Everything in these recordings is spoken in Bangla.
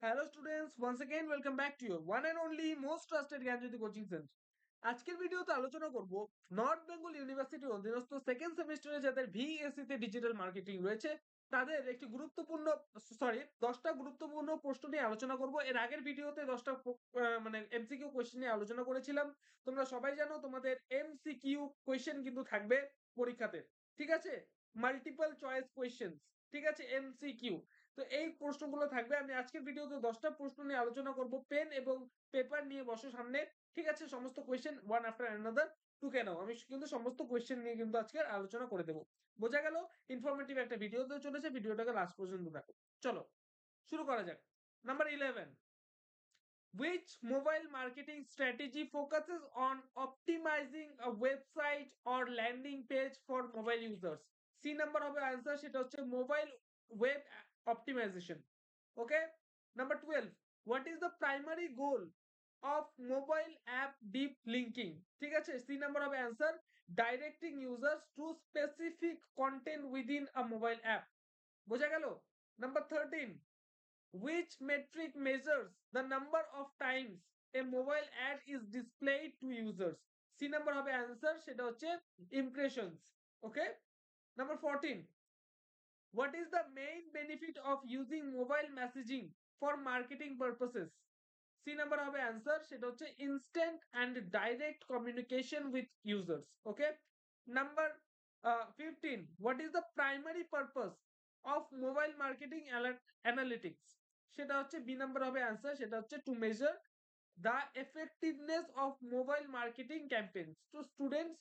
Hello students, once again welcome back to your one and only most trusted Gyanjyoti coaching centre. আজকের ভিডিওতে আলোচনা করব নর্থ বেঙ্গল ইউনিভার্সিটির অধীনস্থ সেকেন্ড সেমিস্টারে যাদের ভিএসসি তে ডিজিটাল মার্কেটিং রয়েছে তাদের একটি গুরুত্বপূর্ণ 10টা গুরুত্বপূর্ণ প্রশ্ন নিয়ে আলোচনা করব। এর আগের ভিডিওতে 10টা মানে এমসিকিউ কোশ্চেন নিয়ে আলোচনা করেছিলাম। তোমরা সবাই জানো তোমাদের এমসিকিউ কোশ্চেন কিন্তু থাকবে পরীক্ষাতে, ঠিক আছে? মাল্টিপল চয়েস কোশ্চেন, ঠিক আছে, এমসিকিউ। তো এই প্রশ্নগুলো থাকবে। আমি আজকের ভিডিওতে 10টা প্রশ্ন নিয়ে আলোচনা করব। পেন এবং পেপার নিয়ে বসো সামনে, ঠিক আছে? সমস্ত কোয়েশ্চেন ওয়ান আফটার অ্যানাদার টুকে নাও। আমি কিন্তু সমস্ত কোয়েশ্চেন নিয়ে কিন্তু আজকে আলোচনা করে দেবো। বোঝা গেল? ইনফরমেটিভ একটা ভিডিওতে চলেছে, ভিডিওটাকে লাস্ট পর্যন্ত দেখো। চলো শুরু করা যাক। Number 11, which mobile marketing strategy focuses on optimizing a website or landing page for mobile users? C number হবে आंसर, সেটা হচ্ছে mobile web optimization. Okay. Number 12, what is the primary goal of mobile app deep linking? ঠিক আছে, সি নাম্বার হবে answer, directing users to specific content within a mobile app। বোঝা গেল? Number 13, which metric measures the number of times a mobile ad is displayed to users? C number হবে आंसर, সেটা হচ্ছে impressions। Okay. Number 14, what is the main benefit of using mobile messaging for marketing purposes? C number হবে आंसर, সেটা হচ্ছে instant and direct communication with users। Okay. Number 15, what is the primary purpose of mobile marketing analytics? সেটা হচ্ছে বি নাম্বার হবে आंसर, সেটা হচ্ছে to measure the effectiveness of mobile marketing campaigns। তো স্টুডেন্টস,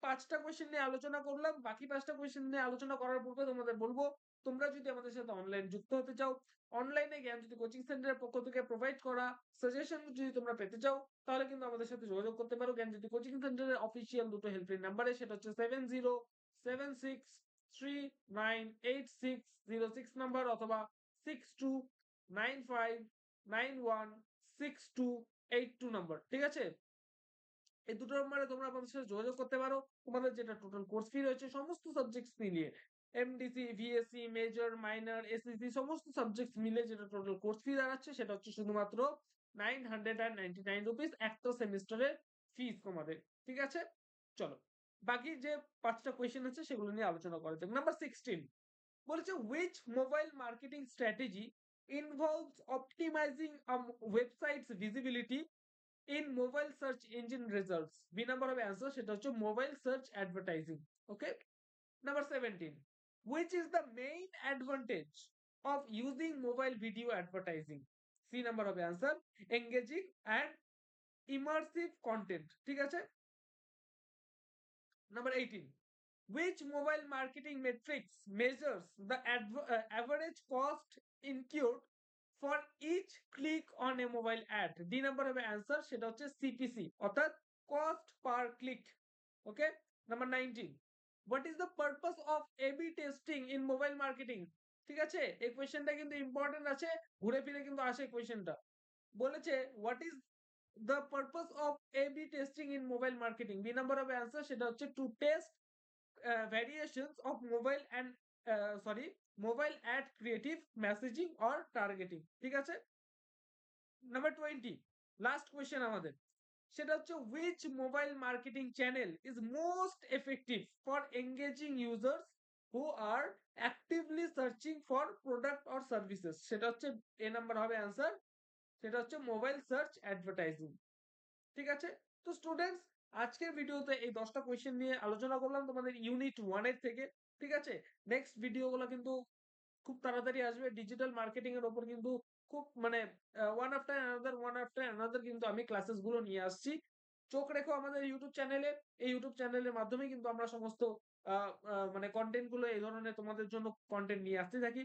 5টা কোয়েশ্চেন নিয়ে আলোচনা করলাম। বাকি 5টা কোয়েশ্চেন নিয়ে আলোচনা করার পূর্বে তোমাদের বলবো, তোমরা যদি আমাদের সাথে অনলাইন যুক্ত হতে চাও, অনলাইনে জ্ঞানজ্যোতি কোচিং সেন্টারের পক্ষ থেকে প্রোভাইড করা সাজেশন যদি তোমরা পেতে চাও, তাহলে কিন্তু আমাদের সাথে যোগাযোগ করতে পারো জ্ঞানজ্যোতি কোচিং সেন্টারের অফিসিয়াল দুটো হেল্পলাইন নাম্বারে। সেটা হচ্ছে 7076398606 নাম্বার অথবা 6295916282 নাম্বার, ঠিক আছে? এই দুটো নাম্বারে তোমরা আমাদের সাথে যোগাযোগ করতে পারো। তোমাদের যেটা টোটাল কোর্স ফি রয়েছে সমস্ত সাবজেক্টস মিলিয়ে, MDC, VSC, major, minor, SSC সমস্ত সাবজেক্টস মিলে যেটা টোটাল কোর্স ফি দাঁড়াচ্ছে সেটা হচ্ছে শুধুমাত্র 999 রুপিস একটা সেমিস্টারের ফিস তোমাদের, ঠিক আছে? চলো বাকি যে 5টা কোয়েশ্চেন আছে সেগুলো নিয়ে আলোচনা করা যাক। নাম্বার 16 বলেছে, which mobile marketing strategy involves optimizing a website's visibility in mobile search engine results? B number হবে आंसर, সেটা হচ্ছে mobile search advertising. Okay. Number 17, which is the main advantage of using mobile video advertising? C number হবে answer, engaging and immersive content, ঠিক আছে? Number 18, which mobile marketing metrics measures the average cost incurred for each click on a mobile ad? D number হবে आंसर, সেটা হচ্ছে সিপিসি অর্থাৎ cost per click. Okay. Number 19, what is the purpose of A/B testing in mobile marketing? ঠিক আছে, এই কোয়েশ্চেনটা কিন্তু ইম্পর্টেন্ট আছে, ঘুরে ফিরে কিন্তু আসে কোয়েশ্চেনটা। বলেছে what is the purpose of A/B testing in mobile marketing? B number হবে आंसर, সেটা হচ্ছে to test variations of mobile and mobile ad creative messaging or targeting, ঠিক আছে? নাম্বার 20, লাস্ট কোয়েশ্চেন আমাদের, সেটা হচ্ছে which mobile marketing channel is most effective for engaging users who are actively searching for product or services? সেটা হচ্ছে এ নাম্বার হবে आंसर, সেটা হচ্ছে মোবাইল সার্চ অ্যাডভার্টাইজিং, ঠিক আছে? তো স্টুডেন্টস, আজকের ভিডিওতে এই 10টা কোয়েশ্চেন নিয়ে আলোচনা করলাম তোমাদের ইউনিট 1 এর থেকে, ঠিক আছে? নেক্সট ভিডিওগুলো কিন্তু খুব তাড়াতাড়ি আসবে। ডিজিটাল মার্কেটিং এর উপর কিন্তু খুব মানে ওয়ান আফটার অ্যানাদার কিন্তু আমি ক্লাসেস গুলো নিয়ে আসছি। চোখ রেখো আমাদের ইউটিউব চ্যানেলে। এই ইউটিউব চ্যানেলের মাধ্যমে কিন্তু আমরা সমস্ত মানে কন্টেন্ট গুলো এই ধরনের তোমাদের জন্য কন্টেন্ট নিয়ে আসতে থাকি।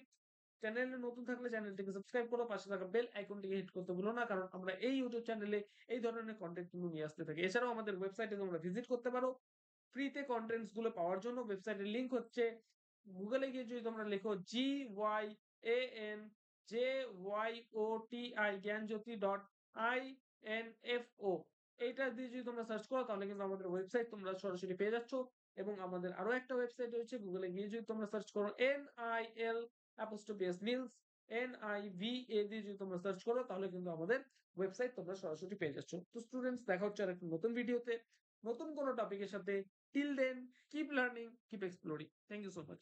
চ্যানেলে নতুন থাকলে চ্যানেলটিকে সাবস্ক্রাইব করো, পাশে থাকা বেল আইকনটিকে হিট করতে ভুলো না, কারণ আমরা এই ইউটিউব চ্যানেলে এই ধরনের কন্টেন্ট কিন্তু নিয়ে আসতে থাকি। এছাড়াও আমাদের ওয়েবসাইটে তোমরা ভিজিট করতে পারো ফ্রিতে কন্টেন্টস গুলো পাওয়ার জন্য। ওয়েবসাইটের লিংক হচ্ছে, গুগলে গিয়ে যদি তোমরা লেখো GYANJYOTI জ্ঞানজ্যোতি.info, এইটা দিয়ে যদি তোমরা সার্চ করো তাহলে কিন্তু আমাদের ওয়েবসাইট তোমরা সরাসরি পেয়ে যাচ্ছ। এবং আমাদের আরো একটা ওয়েবসাইট রয়েছে, গুগলে গিয়ে যদি তোমরা সার্চ করো NIL apostrophe S, NIVA দিয়ে যদি তোমরা সার্চ করো তাহলে কিন্তু আমাদের ওয়েবসাইট তোমরা সরাসরি পেয়ে যাচ্ছ। তো স্টুডেন্টস, দেখা হচ্ছে আরেকটা নতুন ভিডিওতে নতুন কোনো টপিকের সাথে। Till then, keep learning, keep exploring. Thank you so much.